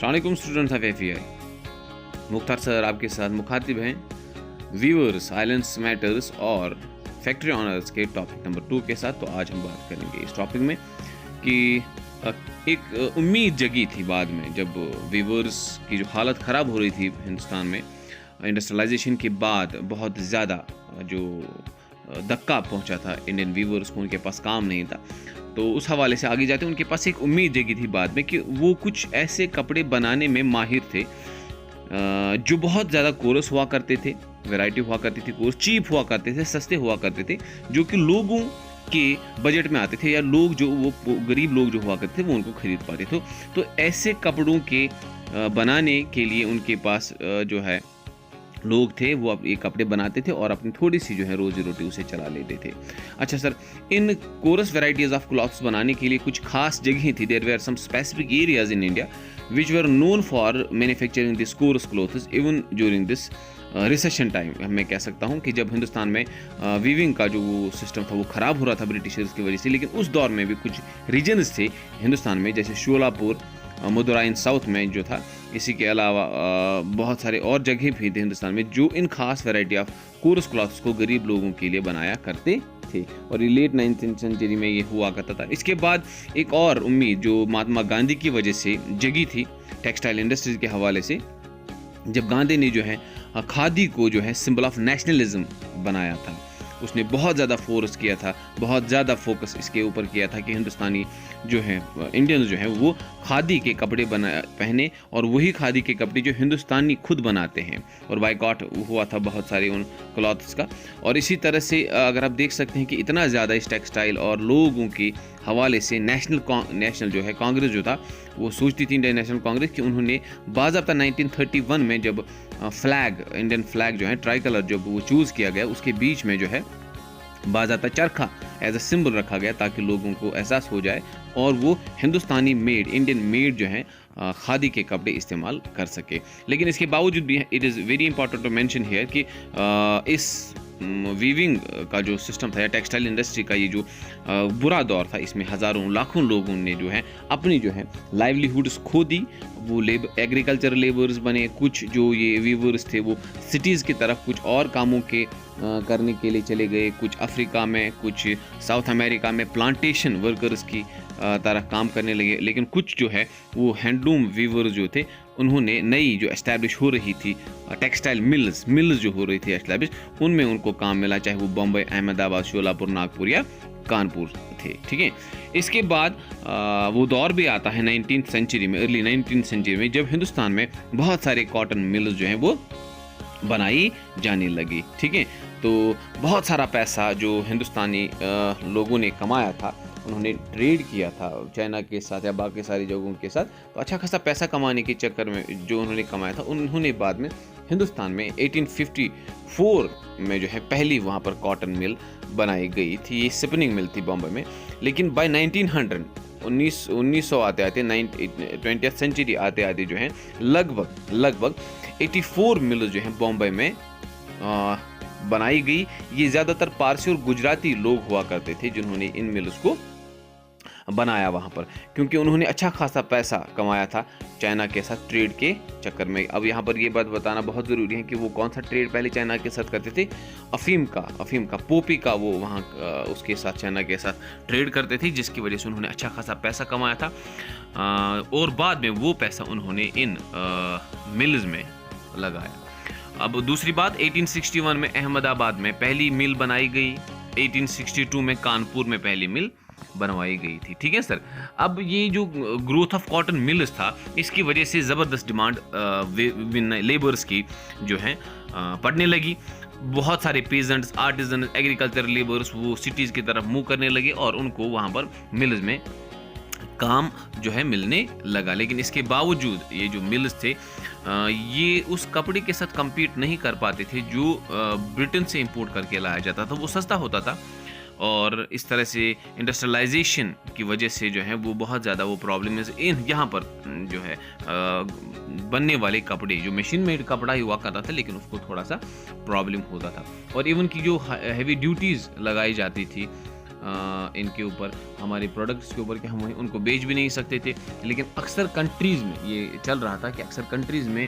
अस्सलामुअलैकुम students of FEI. Mukhtar sir आपके साथ मुखातिब हैं वीवर्स, आइलैंड्स मैटर्स और फैक्ट्री ऑनर्स के टॉपिक नंबर 2 के साथ। तो आज हम बात करेंगे इस टॉपिक में कि एक उम्मीद जगी थी बाद में, जब वीवर्स की जो हालत ख़राब हो रही थी हिंदुस्तान में इंडस्ट्रियलाइजेशन के बाद, बहुत ज़्यादा जो धक्का पहुंचा था इंडियन वीवर्स को, उनके पास काम नहीं था। तो उस हवाले से आगे जाते उनके पास एक उम्मीद जगी थी बाद में कि वो कुछ ऐसे कपड़े बनाने में माहिर थे जो बहुत ज़्यादा कोरस हुआ करते थे, वैरायटी हुआ करती थी, कोर्स चीप हुआ करते थे, सस्ते हुआ करते थे, जो कि लोगों के बजट में आते थे, या लोग जो वो गरीब लोग जो हुआ करते थे वो उनको खरीद पाते थे। तो ऐसे कपड़ों के बनाने के लिए उनके पास जो है लोग थे, वो ये कपड़े बनाते थे और अपनी थोड़ी सी जो है रोजी रोटी उसे चला लेते थे। अच्छा sir, in coarse varieties of clothes बनाने के लिए कुछ खास जगहें थी। There were some specific areas in India which were known for manufacturing this coarse clothes even during this recession time. मैं कह सकता हूँ कि जब हिंदुस्तान में वीविंग का जो वो सिस्टम था वो ख़राब हो रहा था ब्रिटिशर्स की वजह से, लेकिन उस दौर में भी कुछ रीजन्स थे हिंदुस्तान में, जैसे शोलापुर, मदुराई इन साउथ में जो था। इसी के अलावा बहुत सारे और जगह भी थे हिंदुस्तान में जो इन खास वैरायटी ऑफ कोरस क्लॉथ्स को गरीब लोगों के लिए बनाया करते थे, और ये लेट 19th सेंचुरी में ये हुआ करता था। इसके बाद एक और उम्मीद जो महात्मा गांधी की वजह से जगी थी टेक्सटाइल इंडस्ट्रीज के हवाले से, जब गांधी ने जो है खादी को जो है सिंबल ऑफ नेशनलिज्म बनाया था। उसने बहुत ज़्यादा फोर्स किया था, बहुत ज़्यादा फोकस इसके ऊपर किया था कि हिंदुस्तानी जो है, इंडियंस जो है, वो खादी के कपड़े पहने, और वही खादी के कपड़े जो हिंदुस्तानी खुद बनाते हैं। और बाइकआउट हुआ था बहुत सारे उन क्लॉथ्स का। और इसी तरह से अगर आप देख सकते हैं कि इतना ज़्यादा इस टेक्सटाइल और लोगों के हवाले से नेशनल जो है कांग्रेस जो था, वो सोचती थी इंडियन नेशनल कांग्रेस कि उन्होंने बाज़ाब्ता 1931 में जब फ्लैग, इंडियन फ्लैग जो है ट्राई कलर जब वो चूज़ किया गया, उसके बीच में जो है बाज़ाब्ता चरखा एज अ सिंबल रखा गया, ताकि लोगों को एहसास हो जाए और वो हिंदुस्तानी मेड, इंडियन मेड जो है खादी के कपड़े इस्तेमाल कर सके। लेकिन इसके बावजूद भी it is very important to mention here कि इस वीविंग का जो सिस्टम था या टेक्सटाइल इंडस्ट्री का ये जो बुरा दौर था, इसमें हज़ारों लाखों लोगों ने जो है अपनी जो है लाइवलीहुड्स खो दी। वो एग्रीकल्चर लेबर्स बने, कुछ जो ये वीवर्स थे वो सिटीज़ की तरफ कुछ और कामों के करने के लिए चले गए, कुछ अफ्रीका में, कुछ साउथ अमेरिका में प्लांटेशन वर्कर्स की तरह काम करने लगे। लेकिन कुछ जो है वो हैंडलूम वीवर्स जो थे, उन्होंने नई जो एस्टैब्लिश हो रही थी टेक्सटाइल मिल्स जो हो रही थी एस्टैब्लिश, उनमें उनको काम मिला, चाहे वो बम्बई, अहमदाबाद, शोलापुर, नागपुर या कानपुर थे। ठीक है, इसके बाद वो दौर भी आता है 19th सेंचुरी में, अर्ली 19th सेंचुरी में, जब हिंदुस्तान में बहुत सारे कॉटन मिल्स जो हैं वो बनाई जाने लगी। ठीक है, तो बहुत सारा पैसा जो हिंदुस्तानी लोगों ने कमाया था, उन्होंने ट्रेड किया था चाइना के साथ या बाकी सारी जगहों के साथ, तो अच्छा खासा पैसा कमाने के चक्कर में जो उन्होंने कमाया था, उन्होंने बाद में हिंदुस्तान में 1854 में जो है पहली वहाँ पर कॉटन मिल बनाई गई थी। ये स्पिनिंग मिल थी बॉम्बे में। लेकिन बाय 1900 1900 आते आते 20th सेंचुरी आते आते जो है लगभग 84 मिल जो है बॉम्बे में बनाई गई। ये ज़्यादातर पारसी और गुजराती लोग हुआ करते थे जिन्होंने इन मिल्स को बनाया वहाँ पर, क्योंकि उन्होंने अच्छा खासा पैसा कमाया था चाइना के साथ ट्रेड के चक्कर में। अब यहाँ पर ये बात बताना बहुत ज़रूरी है कि वो कौन सा ट्रेड पहले चाइना के साथ करते थे, अफीम का पोपी का, वो वहाँ उसके साथ चाइना के साथ ट्रेड करते थे, जिसकी वजह से उन्होंने अच्छा खासा पैसा कमाया था। और बाद में वो पैसा उन्होंने इन मिल्स में लगाया। अब दूसरी बात, 1861 में अहमदाबाद में पहली मिल बनाई गई, 1862 में कानपुर में पहली मिल बनवाई गई थी। ठीक है सर, अब ये जो ग्रोथ ऑफ कॉटन मिल्स था, इसकी वजह से ज़बरदस्त डिमांड लेबर्स की जो है पड़ने लगी। बहुत सारे पेजेंट्स, आर्टिजन, एग्रीकल्चर लेबर्स वो सिटीज़ की तरफ मूव करने लगे और उनको वहाँ पर मिल्स में काम जो है मिलने लगा। लेकिन इसके बावजूद ये जो मिल्स थे ये उस कपड़े के साथ compete नहीं कर पाते थे जो ब्रिटेन से इंपोर्ट करके लाया जाता था। वो सस्ता होता था, और इस तरह से इंडस्ट्रियलाइजेशन की वजह से जो है वो बहुत ज़्यादा वो प्रॉब्लम इन यहाँ पर जो है बनने वाले कपड़े, जो मशीन मेड कपड़ा ही हुआ करता था, लेकिन उसको थोड़ा सा प्रॉब्लम होता था। और इवन की जो हैवी ड्यूटीज़ लगाई जाती थी इनके ऊपर, हमारे प्रोडक्ट्स के ऊपर कि हम उनको बेच भी नहीं सकते थे। लेकिन अक्सर कंट्रीज़ में ये चल रहा था कि अक्सर कंट्रीज़ में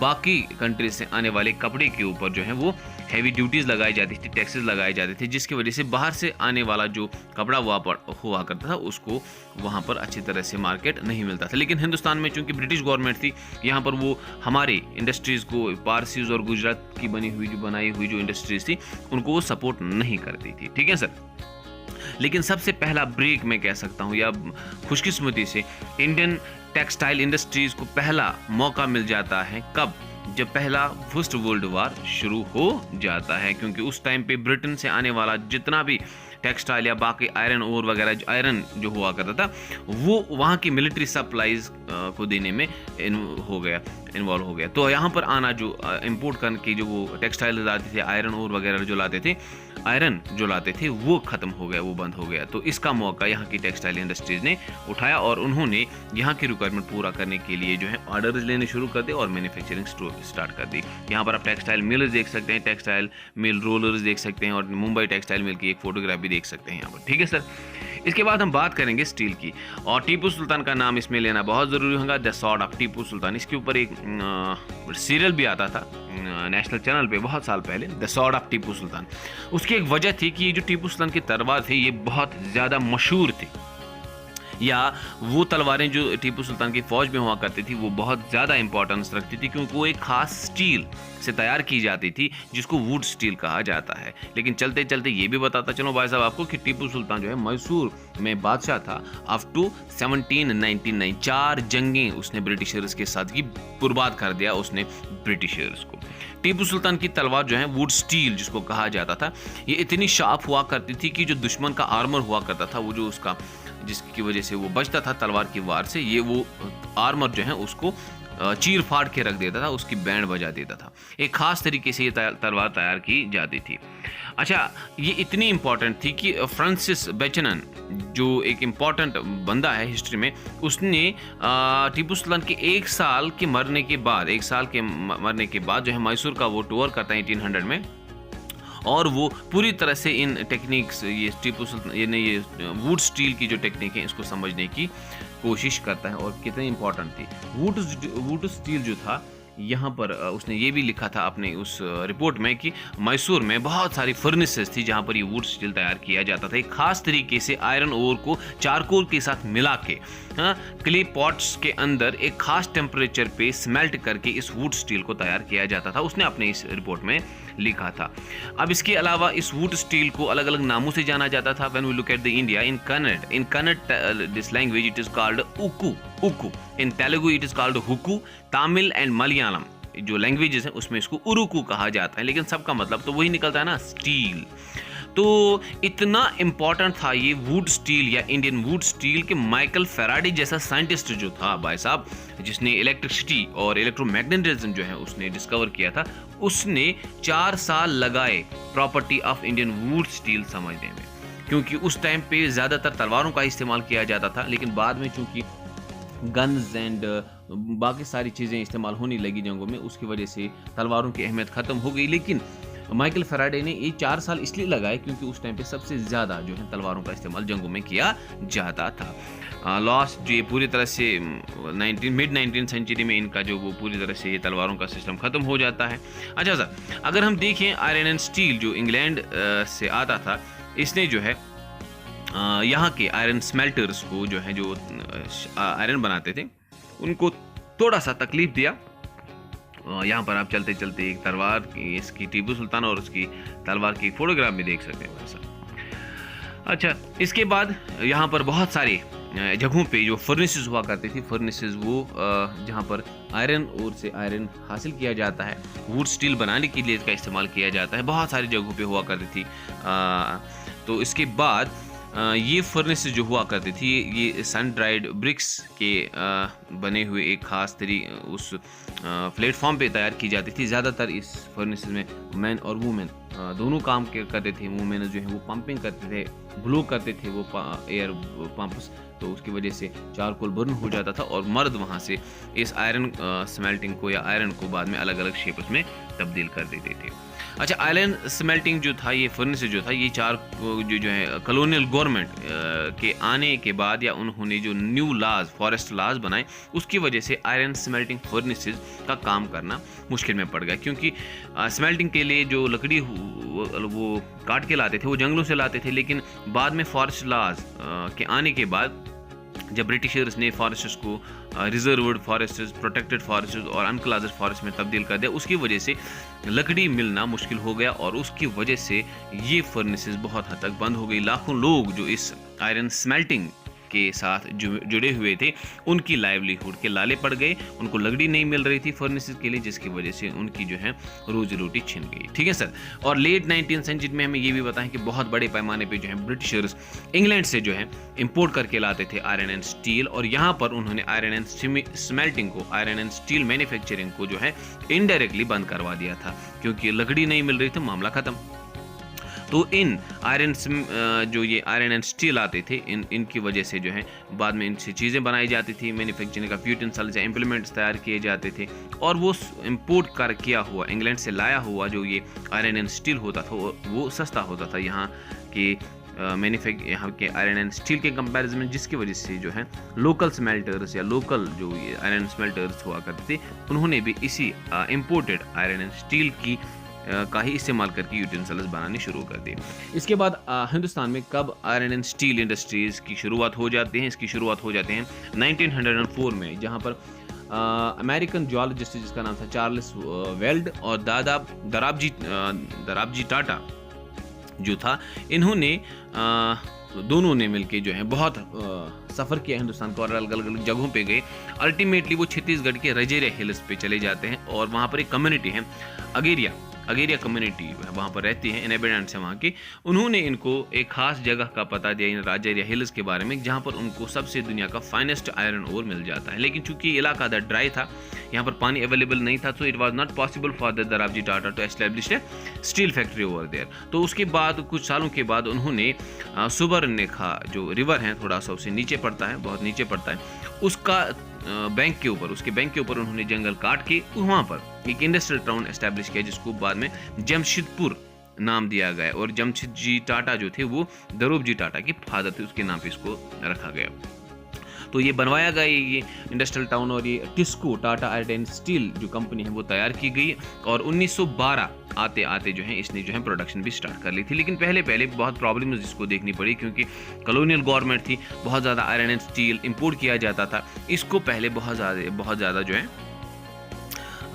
बाकी कंट्रीज से आने वाले कपड़े के ऊपर जो है वो हैवी ड्यूटीज़ लगाई जाती थी, टैक्सेस लगाए जाते थे, जिसकी वजह से बाहर से आने वाला जो कपड़ा हुआ करता था उसको वहाँ पर अच्छी तरह से मार्केट नहीं मिलता था। लेकिन हिंदुस्तान में चूंकि ब्रिटिश गवर्नमेंट थी, यहाँ पर वो हमारे इंडस्ट्रीज़ को, पारसीज और गुजरात की बनाई हुई जो इंडस्ट्रीज़ थी उनको वो सपोर्ट नहीं करती थी। ठीक है सर। लेकिन सबसे पहला ब्रेक मैं कह सकता हूँ, या खुशकिस्मती से इंडियन टेक्सटाइल इंडस्ट्रीज़ को पहला मौका मिल जाता है कब? जब पहला फर्स्ट वर्ल्ड वार शुरू हो जाता है, क्योंकि उस टाइम पे ब्रिटेन से आने वाला जितना भी टेक्सटाइल या बाकी आयरन ओर वगैरह, आयरन जो हुआ करता था वो वहाँ की मिलिट्री सप्लाईज को देने में इन्वॉल्व हो गया। तो यहाँ पर आना जो इंपोर्ट करने की जो वो टेक्सटाइल लाते थे, आयरन ओर वगैरह जो लाते थे, आयरन जो लाते थे वो ख़त्म हो गया, वो बंद हो गया। तो इसका मौका यहाँ की टेक्सटाइल इंडस्ट्रीज़ ने उठाया और उन्होंने यहाँ की रिक्वायरमेंट पूरा करने के लिए जो है ऑर्डर्स लेने शुरू कर दिए और मैन्युफैक्चरिंग स्टार्ट कर दी। यहाँ पर आप टेक्सटाइल मिल्स देख सकते हैं, टेक्सटाइल मिल रोलर्स देख सकते हैं और मुंबई टेक्सटाइल मिल की एक फोटोग्राफ भी देख सकते हैं यहाँ पर। ठीक है सर। इसके बाद हम बात करेंगे स्टील की, और टीपू सुल्तान का नाम इसमें लेना बहुत ज़रूरी होगा, the sword of Tipu Sultan. इसके ऊपर एक सीरियल भी आता था नेशनल चैनल पे बहुत साल पहले, the sword of Tipu Sultan. उसकी एक वजह थी कि ये जो टीपू सुल्तान की तलवार थी ये बहुत ज़्यादा मशहूर थी, या वो तलवारें जो टीपू सुल्तान की फ़ौज में हुआ करती थी वो बहुत ज़्यादा इंपॉर्टेंस रखती थी, क्योंकि वो एक ख़ास स्टील से तैयार की जाती थी जिसको वुड स्टील कहा जाता है। लेकिन चलते चलते ये भी बताता चलो भाई साहब आपको कि टीपू सुल्तान जो है मैसूर में बादशाह था अप टू 1799। 4 जंगें उसने ब्रिटिशर्स के साथ की, बर्बाद कर दिया उसने ब्रिटिशर्स को। टीपू सुल्तान की तलवार जो है वुड स्टील जिसको कहा जाता था, ये इतनी शार्प हुआ करती थी कि जो दुश्मन का आर्मर हुआ करता था, वो जो उसका जिसकी वजह से वो बचता था तलवार की वार से, ये वो आर्मर जो है उसको चीर फाड़ के रख देता था, उसकी बैंड बजा देता था। एक खास तरीके से ये तलवार तैयार की जाती थी। अच्छा, ये इतनी इंपॉर्टेंट थी कि फ्रांसिस बेचनन जो एक इम्पॉर्टेंट बंदा है हिस्ट्री में, उसने टीपू सुल्तान के 1 साल के मरने के बाद जो है मैसूर का वो टूर करता है 1800 में, और वो पूरी तरह से इन टेक्निक्स, ये टीपू सुल्तान ये वुड स्टील की जो टेक्निक है इसको समझने की कोशिश करता है और कितनी इंपॉर्टेंट थी। वुड स्टील जो था, यहाँ पर उसने ये भी लिखा था अपने उस रिपोर्ट में कि मैसूर में बहुत सारी फर्नेसेस थी जहाँ पर ये वुड स्टील तैयार किया जाता था। एक खास तरीके से आयरन ओर को चारकोल के साथ मिला के क्ले पॉट्स के अंदर एक खास टेम्परेचर पे स्मेल्ट करके इस वुड स्टील को तैयार किया जाता था, उसने अपने इस रिपोर्ट में लिखा था। अब इसके अलावा इस वुड स्टील को अलग अलग नामों से जाना जाता था। When we look at the India, in Kannada this language it is called उक्कू, in Telugu it is called हुक्कू, तमिल एंड मलयालम जो लैंग्वेजेस हैं उसमें इसको उरुकू कहा जाता है, लेकिन सबका मतलब तो वही निकलता है ना, स्टील। तो इतना इम्पॉर्टेंट था ये वुड स्टील या इंडियन वुड स्टील कि माइकल फेराडे जैसा साइंटिस्ट जो था भाई साहब, जिसने इलेक्ट्रिसिटी और इलेक्ट्रोमैग्नेटिज्म जो है उसने डिस्कवर किया था, उसने 4 साल लगाए property of Indian would steel समझने में, क्योंकि उस टाइम पे ज़्यादातर तलवारों का इस्तेमाल किया जाता था। लेकिन बाद में चूंकि गन्स एंड बाकी सारी चीज़ें इस्तेमाल होने लगी जंगों में, उसकी वजह से तलवारों की अहमियत ख़त्म हो गई। लेकिन माइकल फेराडे ने ये 4 साल इसलिए लगाए क्योंकि उस टाइम पे सबसे ज़्यादा जो है तलवारों का इस्तेमाल जंगों में किया जाता था। लास्ट जो ये पूरी तरह से मिड 19th सेंचुरी में इनका जो वो पूरी तरह से ये तलवारों का सिस्टम ख़त्म हो जाता है। अच्छा सर, अगर हम देखें आयरन एंड स्टील जो इंग्लैंड से आता था, इसने जो है यहाँ के आयरन स्मेल्टर्स को जो है जो आयरन बनाते थे उनको थोड़ा सा तकलीफ दिया। यहाँ पर आप चलते चलते एक तलवार की, इसकी टीपू सुल्तान और उसकी तलवार की फोटोग्राफ भी देख सकते हैं वैसा। अच्छा, इसके बाद यहाँ पर बहुत सारे जगहों पे जो फर्नेसेस हुआ करती थी, फर्नेसेस वो जहाँ पर आयरन और से आयरन हासिल किया जाता है, वुड स्टील बनाने के लिए इसका इस्तेमाल किया जाता है, बहुत सारी जगहों पे हुआ करती थी। तो इसके बाद ये फर्नेस जो हुआ करती थी ये सन ड्राइड ब्रिक्स के बने हुए एक ख़ास उस प्लेटफॉर्म पे तैयार की जाती थी। ज़्यादातर इस फर्नेस में मैन और वुमेन दोनों काम करते थे। वुमेन जो है वो पंपिंग करते थे, ब्लो करते थे वो एयर पंप्स, तो उसकी वजह से चारकोल बर्न हो जाता था और मर्द वहाँ से इस आयरन स्मेल्टिंग को या आयरन को बाद में अलग अलग शेप्स में तब्दील कर देते थे। अच्छा, आयरन स्मेल्टिंग जो था, ये फर्नेस जो था, ये चार जो है कॉलोनियल गवर्नमेंट के आने के बाद या उन्होंने जो न्यू लाज, फॉरेस्ट लाज बनाए, उसकी वजह से आयरन स्मेल्टिंग फर्नेसेस का काम करना मुश्किल में पड़ गया, क्योंकि स्मेल्टिंग के लिए जो लकड़ी वो काट के लाते थे वो जंगलों से लाते थे। लेकिन बाद में फॉरेस्ट लाज के आने के बाद जब ब्रिटिशर्स ने फॉरेस्ट्स को रिजर्व्ड फॉरेस्ट्स, प्रोटेक्टेड फॉरेस्ट्स और अनक्लास्ड फॉरेस्ट में तब्दील कर दिया, उसकी वजह से लकड़ी मिलना मुश्किल हो गया और उसकी वजह से ये फर्नेसेस बहुत हद तक बंद हो गई। लाखों लोग जो इस आयरन स्मेल्टिंग के साथ जुड़े हुए थे, उनकी लाइवलीहुड के लाले पड़ गए, उनको लकड़ी नहीं मिल रही थी फर्नेसेस के लिए, जिसकी वजह से उनकी जो है रोजी रोटी छिन गई। ठीक है सर। और लेट 19th सेंचुरी में हमें ये भी बताएं कि बहुत बड़े पैमाने पे जो है ब्रिटिशर्स इंग्लैंड से जो है इंपोर्ट करके लाते थे आयरन एंड स्टील, और यहाँ पर उन्होंने आयरन एंड स्मेल्टिंग को, आयरन एंड स्टील मैन्युफैक्चरिंग को जो है इनडायरेक्टली बंद करवा दिया था, क्योंकि लकड़ी नहीं मिल रही थी, मामला खत्म। तो इन आयरन जो ये आयरन एंड स्टील आते थे, इनकी वजह से जो है बाद में इनसे चीज़ें बनाई जाती थी, मैन्युफैक्चरिंग का यूटेंसिल्स या इम्प्लीमेंट्स तैयार किए जाते थे, और वो इंपोर्ट कर किया हुआ, इंग्लैंड से लाया हुआ जो ये आयरन एंड स्टील होता था वो सस्ता होता था यहाँ के यहाँ के आयरन एंड स्टील के कंपैरिजन में, जिसकी वजह से जो है लोकल स्मेल्टर्स या लोकल जो ये आयरन स्मेल्टर्स हुआ करते थे, उन्होंने भी इसी इम्पोर्टेड आयरन एंड स्टील की का ही इस्तेमाल करके यूटेंसिल्स बनाने शुरू कर दिए। इसके बाद हिंदुस्तान में कब आयरन एंड स्टील इंडस्ट्रीज़ की शुरुआत हो जाती है? इसकी शुरुआत हो जाते हैं 1904 में, जहाँ पर अमेरिकन जियोलॉजिस्ट जिसका नाम था चार्ल्स वेल्ड और दराबजी टाटा जो था, इन्होंने दोनों ने मिलके जो है बहुत सफ़र किया हिंदुस्तान को और अलग अलग जगहों पे गए। अल्टीमेटली वो छत्तीसगढ़ के रजेरिया हिल्स पे चले जाते हैं और वहाँ पर एक कम्युनिटी है अगेरिया कम्युनिटी वहाँ पर रहती है, इनहेबिटेंट्स है वहाँ के। उन्होंने इनको एक खास जगह का पता दिया इन राजेरिया हिल्स के बारे में, जहाँ पर उनको सबसे दुनिया का फाइनेस्ट आयरन ओर मिल जाता है। लेकिन चूंकि इलाका द ड्राई था, यहाँ पर पानी अवेलेबल नहीं था, so it was not possible for the Dorabji Tata to establish a steel factory over there. तो उसके बाद कुछ सालों के बाद उन्होंने सुबर्णरेखा जो रिवर है, थोड़ा सा उससे नीचे पड़ता है, बहुत नीचे पड़ता है, उसका उसके बैंक के ऊपर उन्होंने जंगल काट के वहाँ पर एक इंडस्ट्रियल टाउन एस्टैब्लिश किया, जिसको बाद में जमशेदपुर नाम दिया गया। और जमशेदजी टाटा जो थे वो दरोबजी टाटा के फादर थे, उसके नाम पे इसको रखा गया। तो ये बनवाया गया ये इंडस्ट्रियल टाउन, और ये TISCO Tata iron and steel जो कंपनी है वो तैयार की गई, और 1912 आते आते जो है इसने जो है प्रोडक्शन भी स्टार्ट कर ली थी। लेकिन पहले बहुत प्रॉब्लम्स इसको देखनी पड़ी, क्योंकि कॉलोनियल गवर्नमेंट थी, बहुत ज़्यादा आयरन एंड स्टील इंपोर्ट किया जाता था, इसको पहले बहुत ज़्यादा जो है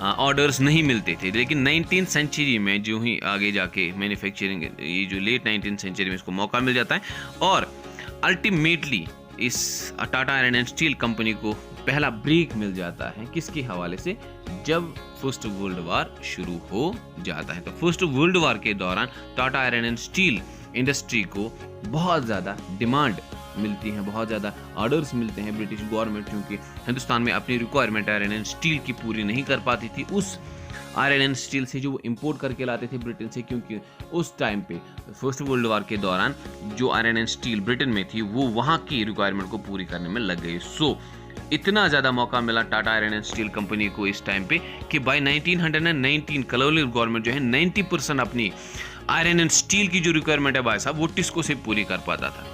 ऑर्डर्स नहीं मिलते थे। लेकिन 19th सेंचुरी में जो ही आगे जाके मैन्युफैक्चरिंग, ये जो लेट 19th सेंचुरी में इसको मौका मिल जाता है, और अल्टीमेटली इस Tata iron and steel company को पहला ब्रेक मिल जाता है, किसके हवाले से? जब फर्स्ट वर्ल्ड वार शुरू हो जाता है। तो फर्स्ट वर्ल्ड वार के दौरान Tata iron and steel industry को बहुत ज़्यादा डिमांड मिलती है, बहुत ज़्यादा ऑर्डर्स मिलते हैं। ब्रिटिश गवर्नमेंट क्योंकि हिंदुस्तान में अपनी रिक्वायरमेंट आयरन एंड स्टील की पूरी नहीं कर पाती थी, उस आयरन एंड स्टील से जो वो इंपोर्ट करके लाते थे ब्रिटेन से, क्योंकि उस टाइम पे फर्स्ट वर्ल्ड वार के दौरान जो आयरन एंड स्टील ब्रिटेन में थी वो वहाँ की रिक्वायरमेंट को पूरी करने में लग गई। सो इतना ज़्यादा मौका मिला Tata iron and steel company को इस टाइम पे कि बाय 1919 कॉलोनियल गवर्नमेंट जो है 90% अपनी आयरन एंड स्टील की जो रिक्वायरमेंट है भाई साहब वो टिस्को से पूरी कर पाता था।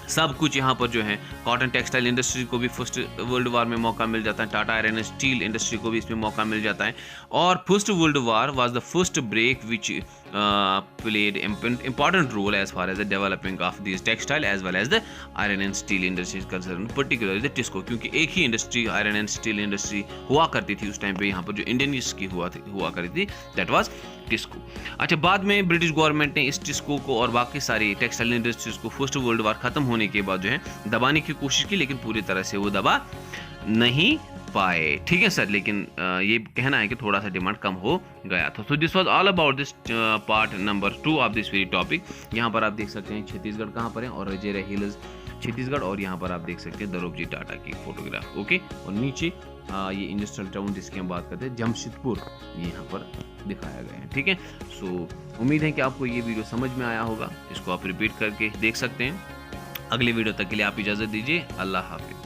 सब कुछ यहाँ पर जो है कॉटन टेक्सटाइल इंडस्ट्री को भी फर्स्ट वर्ल्ड वार में मौका मिल जाता है, Tata iron and steel industry को भी इसमें मौका मिल जाता है। और first world war was the first break which played important role as far as the developing of these textile as well as the iron and steel industries concerned, particularly the TISCO, क्योंकि एक ही industry iron and steel industry हुआ करती थी उस time पे यहाँ पर, जो इंडियन की हुआ करती थी, दैट वाज टिस्को। अच्छा, बाद में ब्रिटिश गवर्नमेंट ने इस टिस्को को और बाकी सारी टेक्सटाइल इंडस्ट्रीज को फर्स्ट वर्ल्ड वार खत्म होने के बाद जो है दबाने की कोशिश की, लेकिन पूरी तरह से वो दबा नहीं पाए। ठीक है सर, लेकिन ये कहना है कि थोड़ा सा डिमांड कम हो गया था। So this was all about this part number 2 of this very topic. यहाँ पर आप देख सकते हैं छत्तीसगढ़ कहाँ पर है, और रजेरिया हिल्स छत्तीसगढ़, और यहाँ पर आप देख सकते हैं दरोबजी टाटा की फोटोग्राफ। ओके, और नीचे ये इंडस्ट्रियल टाउन जिसकी हम बात करते हैं जमशेदपुर, ये यहाँ पर दिखाया गया है। ठीक है, सो उम्मीद है कि आपको ये वीडियो समझ में आया होगा। इसको आप रिपीट करके देख सकते हैं। अगले वीडियो तक के लिए आप इजाज़त दीजिए। अल्लाह हाफिज़।